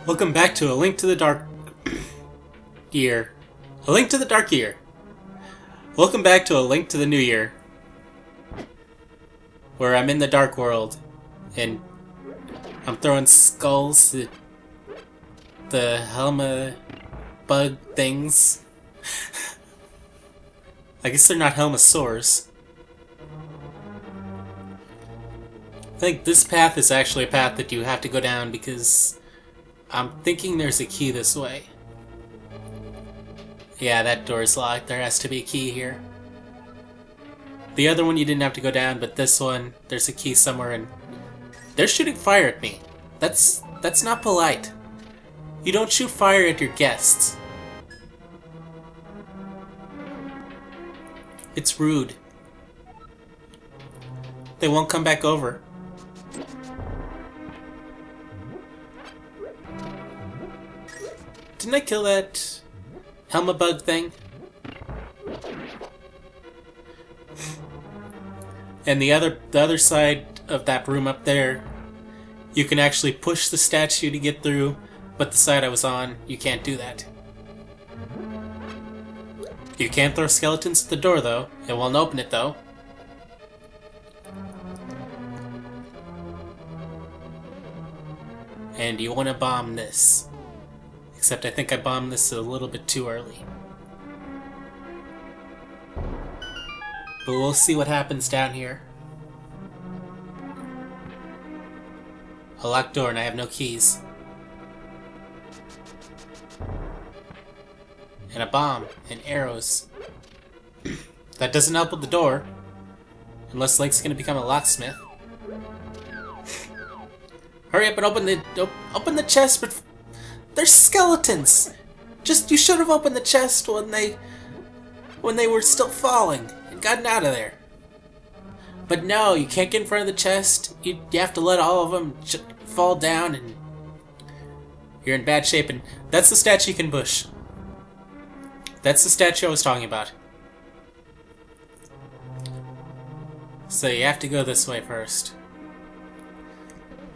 Welcome back to A Link to the Dark Year. A Link to the Dark Year. Welcome back to A Link to the New Year, where I'm in the dark world, and I'm throwing skulls at the Helma bug things. I guess they're not Helmasaurs. I think this path is actually a path that you have to go down because I'm thinking there's a key this way. Yeah, that door's locked. There has to be a key here. The other one you didn't have to go down, but this one, there's a key somewhere, and they're shooting fire at me. That's not polite. You don't shoot fire at your guests. It's rude. They won't come back over. Didn't I kill that Helma bug thing? And the other side of that room up there, you can actually push the statue to get through, but the side I was on, you can't do that. You can throw skeletons at the door though. It won't open it though. And you want to bomb this. Except I think I bombed this a little bit too early. But we'll see what happens down here. A locked door and I have no keys. And a bomb and arrows. That doesn't help with the door. Unless Link's gonna become a locksmith. Hurry up and open the chest, but there's skeletons! You should have opened the chest when they were still falling and gotten out of there. But no, you can't get in front of the chest. You have to let all of them fall down, and you're in bad shape. And that's the statue you can push. That's the statue I was talking about. So you have to go this way first.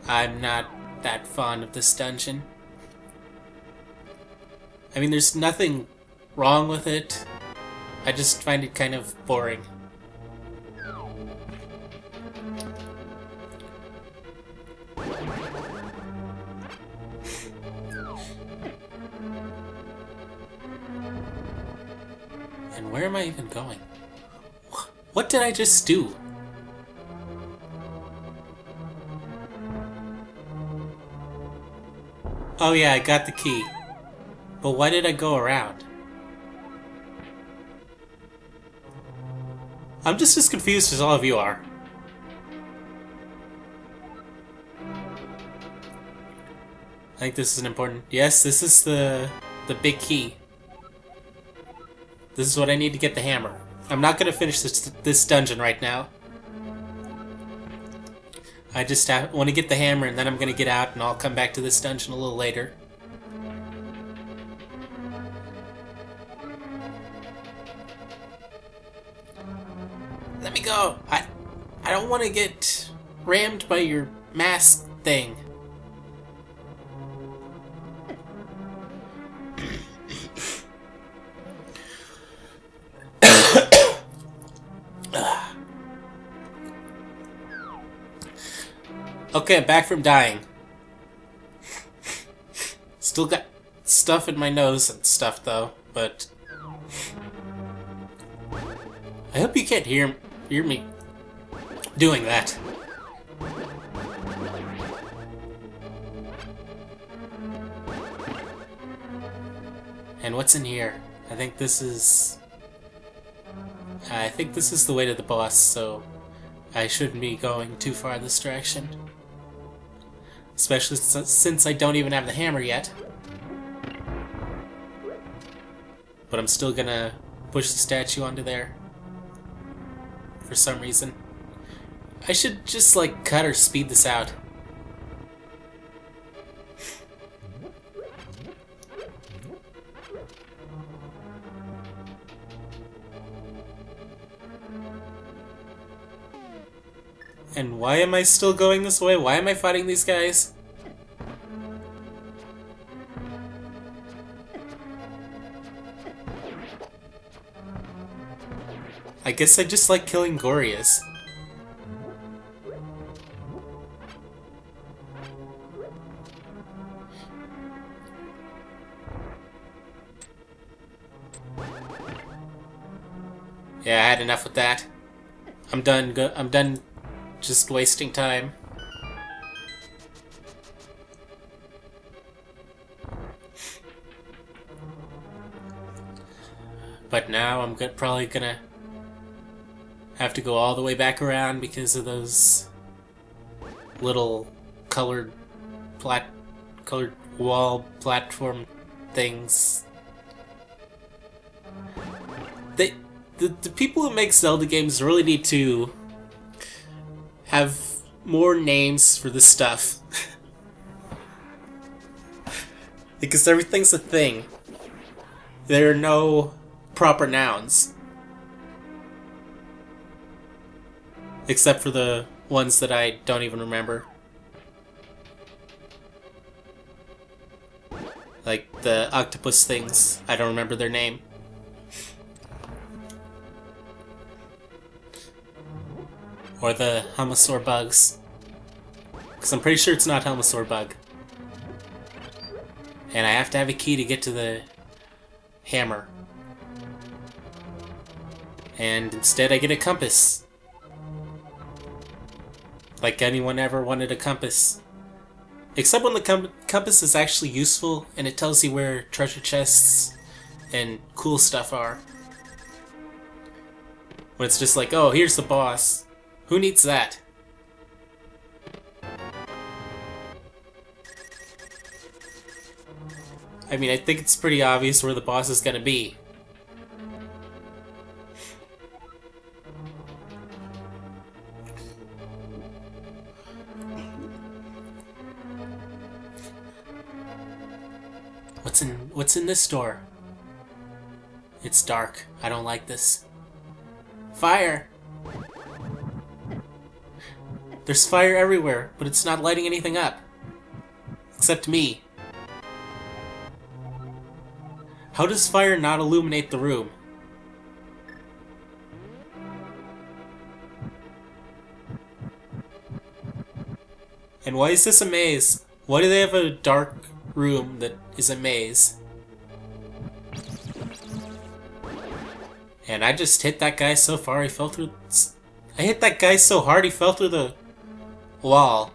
I'm not that fond of this dungeon. I mean, there's nothing wrong with it. I just find it kind of boring. And where am I even going? What did I just do? Oh yeah, I got the key. But why did I go around? I'm just as confused as all of you are. I think this is an important... Yes, this is the big key. This is what I need to get the hammer. I'm not going to finish this dungeon right now. I just want to get the hammer, and then I'm going to get out, and I'll come back to this dungeon a little later. Let me go! I don't want to get rammed by your mask thing. Okay, I'm back from dying. Still got stuff in my nose and stuff though, but I hope you can't hear me doing that. And what's in here? I think this is the way to the boss, so I shouldn't be going too far this direction. Especially since I don't even have the hammer yet. But I'm still gonna push the statue onto there. For some reason. I should just like cut or speed this out. And why am I still going this way? Why am I fighting these guys? I guess I just like killing Gorias. Yeah, I had enough with that. I'm done. I'm done just wasting time. But now I'm probably gonna have to go all the way back around because of those little colored wall platform things. The people who make Zelda games really need to have more names for this stuff. Because everything's a thing. There are no proper nouns. Except for the ones that I don't even remember. Like the octopus things. I don't remember their name. Or the Helmosaur bugs. Because I'm pretty sure it's not Helmosaur bug. And I have to have a key to get to the hammer. And instead I get a compass. Like anyone ever wanted a compass. Except when the compass is actually useful and it tells you where treasure chests and cool stuff are. When it's just like, oh, here's the boss. Who needs that? I mean, I think it's pretty obvious where the boss is gonna be. What's in this door? It's dark. I don't like this. Fire! There's fire everywhere, but it's not lighting anything up. Except me. How does fire not illuminate the room? And why is this a maze? Why do they have a dark room that is a maze? And I just hit that guy so far he fell through... I hit that guy so hard he fell through the wall.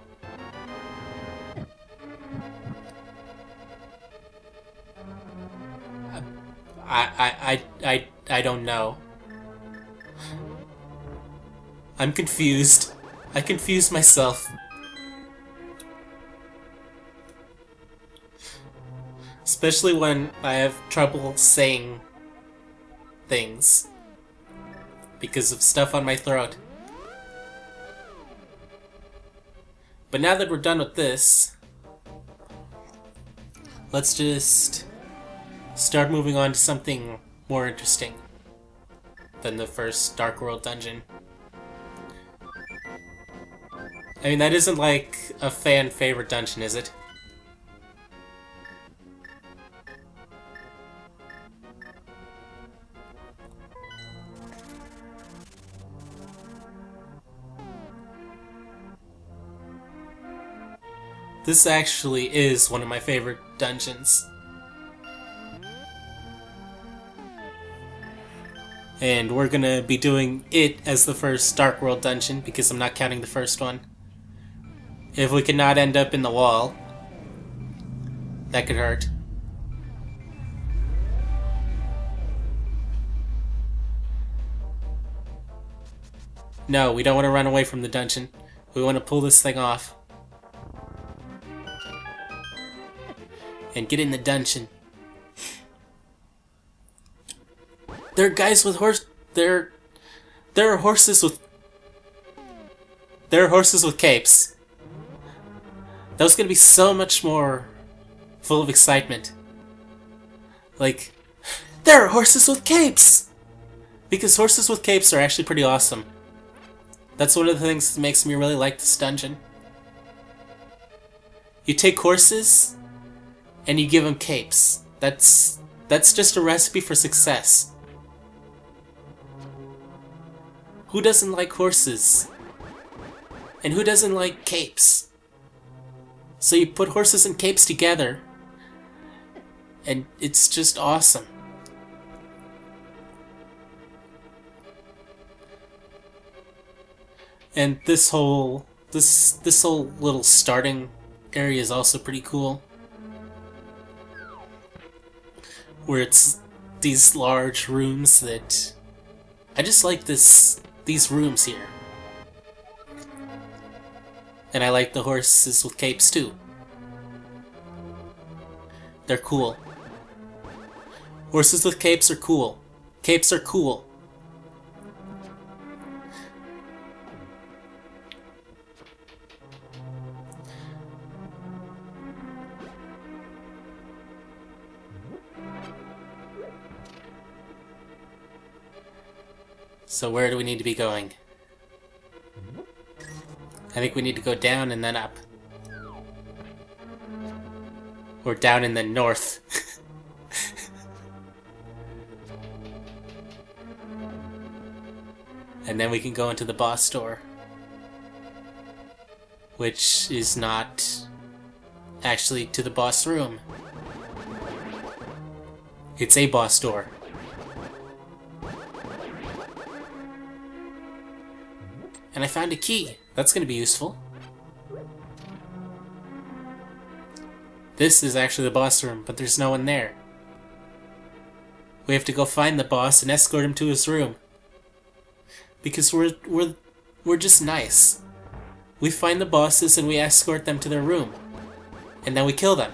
I don't know. I'm confused. I confused myself. Especially when I have trouble saying things because of stuff on my throat. But now that we're done with this, let's just start moving on to something more interesting than the first Dark World dungeon. I mean, that isn't like a fan favorite dungeon, is it? This actually is one of my favorite dungeons. And we're gonna be doing it as the first Dark World dungeon because I'm not counting the first one. If we cannot end up in the wall, that could hurt. No, we don't want to run away from the dungeon. We want to pull this thing off. And get in the dungeon. There are guys with there are horses with capes. That was gonna be so much more full of excitement. Like, there are horses with capes! Because horses with capes are actually pretty awesome. That's one of the things that makes me really like this dungeon. You take horses and you give them capes. That's just a recipe for success. Who doesn't like horses? And who doesn't like capes? So you put horses and capes together, and it's just awesome. And this whole little starting area is also pretty cool, where it's these large rooms that I just like these rooms here. And I like the horses with capes too. They're cool. Horses with capes are cool. Capes are cool. So where do we need to be going? I think we need to go down and then up. Or down and then north. And then we can go into the boss door. Which is not actually to the boss room. It's a boss door. And I found a key. That's going to be useful. This is actually the boss room, but there's no one there. We have to go find the boss and escort him to his room. Because we're just nice. We find the bosses and we escort them to their room. And then we kill them.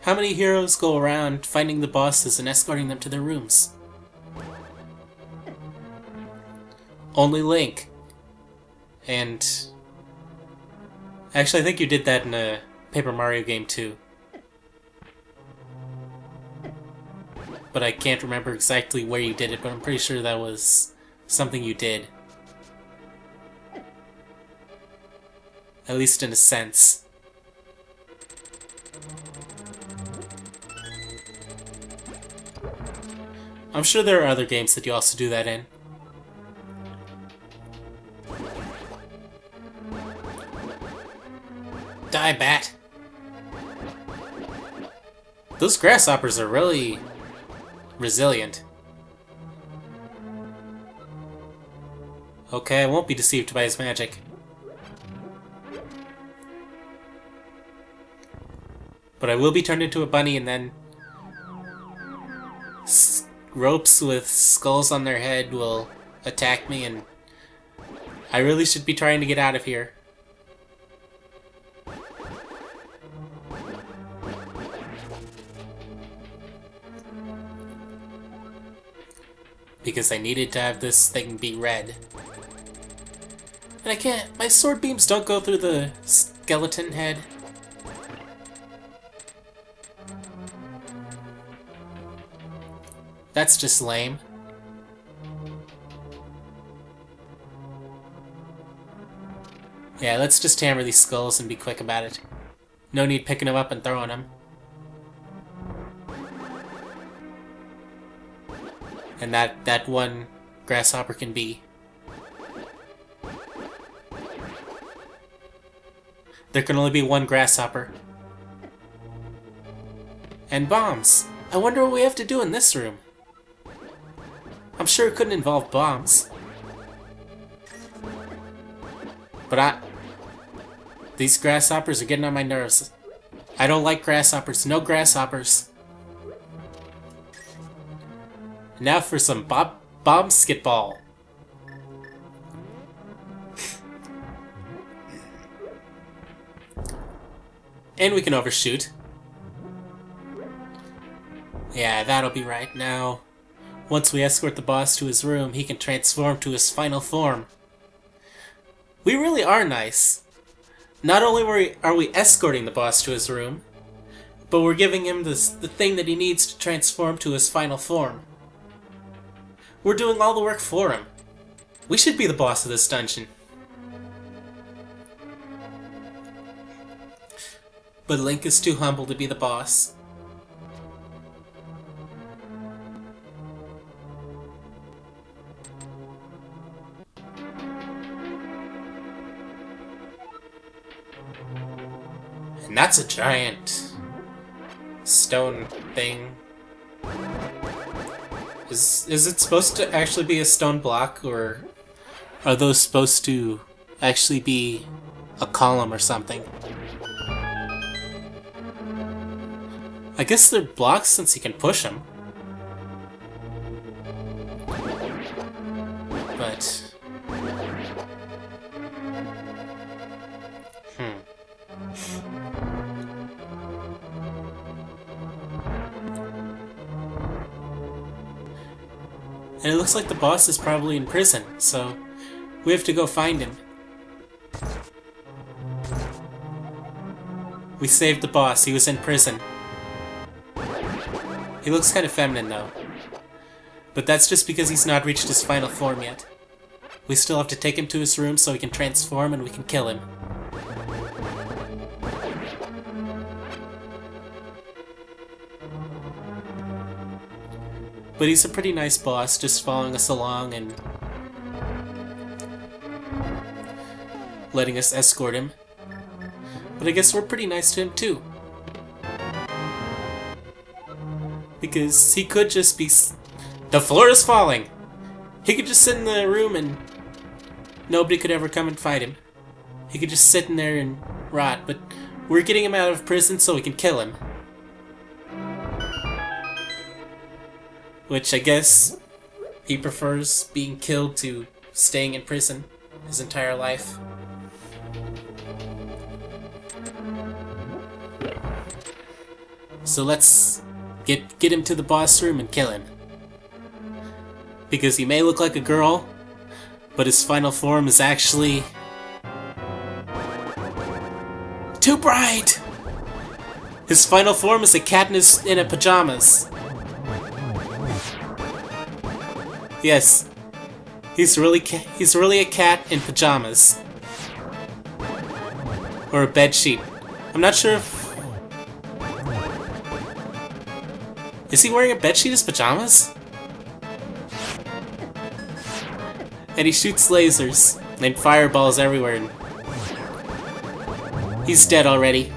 How many heroes go around finding the bosses and escorting them to their rooms? Only Link. And actually, I think you did that in a Paper Mario game too. But I can't remember exactly where you did it, but I'm pretty sure that was something you did. At least in a sense. I'm sure there are other games that you also do that in. Die, bat! Those grasshoppers are really resilient. Okay, I won't be deceived by his magic. But I will be turned into a bunny and then ropes with skulls on their head will attack me, and I really should be trying to get out of here. Because I needed to have this thing be red. And I can't. My sword beams don't go through the skeleton head. That's just lame. Yeah, let's just hammer these skulls and be quick about it. No need picking them up and throwing them. And that one grasshopper can be. There can only be one grasshopper. And bombs. I wonder what we have to do in this room. I'm sure it couldn't involve bombs. But these grasshoppers are getting on my nerves. I don't like grasshoppers. No grasshoppers. Now for some bomb skitball. And we can overshoot. Yeah, that'll be right. Now, once we escort the boss to his room, he can transform to his final form. We really are nice. Not only are we escorting the boss to his room, but we're giving him the thing that he needs to transform to his final form. We're doing all the work for him. We should be the boss of this dungeon. But Link is too humble to be the boss. And that's a giant stone thing. Is it supposed to actually be a stone block, or are those supposed to actually be a column or something? I guess they're blocks since you can push them. But... And it looks like the boss is probably in prison, so we have to go find him. We saved the boss, he was in prison. He looks kind of feminine though. But that's just because he's not reached his final form yet. We still have to take him to his room so he can transform and we can kill him. But he's a pretty nice boss, just following us along and letting us escort him. But I guess we're pretty nice to him too. Because he could just be... The floor is falling! He could just sit in the room and nobody could ever come and fight him. He could just sit in there and rot, but we're getting him out of prison so we can kill him. Which I guess he prefers being killed to staying in prison his entire life. So let's get him to the boss room and kill him. Because he may look like a girl, but his final form is actually too bright! His final form is a cat in a pajamas. Yes, he's really a cat in pajamas. Or a bedsheet. I'm not sure if... Is he wearing a bedsheet as pajamas? And he shoots lasers and fireballs everywhere. And he's dead already.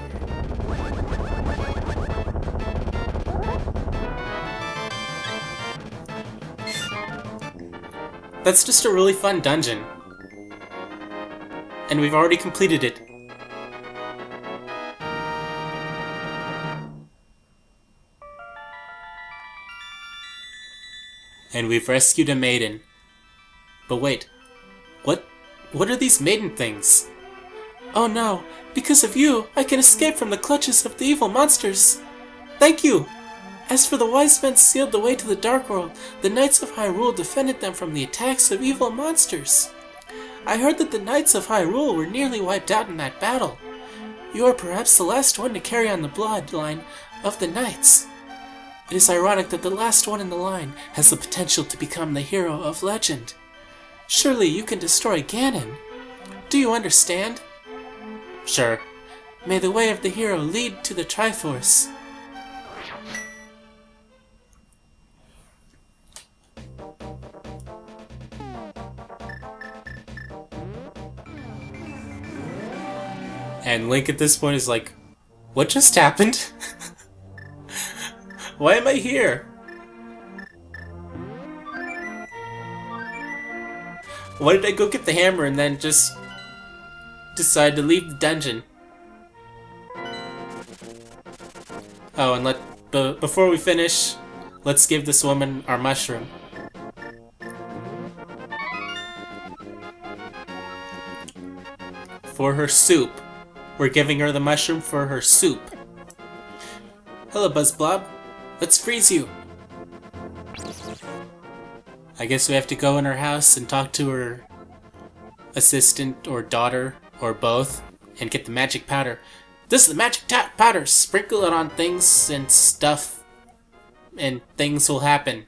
That's just a really fun dungeon. And we've already completed it. And we've rescued a maiden. But wait, what are these maiden things? Oh no, because of you, I can escape from the clutches of the evil monsters. Thank you! As for the wise men sealed the way to the Dark World, the Knights of Hyrule defended them from the attacks of evil monsters. I heard that the Knights of Hyrule were nearly wiped out in that battle. You are perhaps the last one to carry on the bloodline of the Knights. It is ironic that the last one in the line has the potential to become the hero of legend. Surely you can destroy Ganon. Do you understand? Sure. May the way of the hero lead to the Triforce. And Link at this point is like, what just happened? Why am I here? Why did I go get the hammer and then just decide to leave the dungeon? Oh, and before we finish, let's give this woman our mushroom. For her soup. We're giving her the mushroom for her soup. Hello, BuzzBlob. Let's freeze you. I guess we have to go in her house and talk to her assistant or daughter or both and get the magic powder. This is the magic powder. Sprinkle it on things and stuff and things will happen.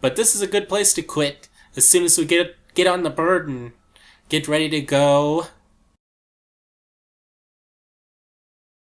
But this is a good place to quit. As soon as we get on the bird and get ready to go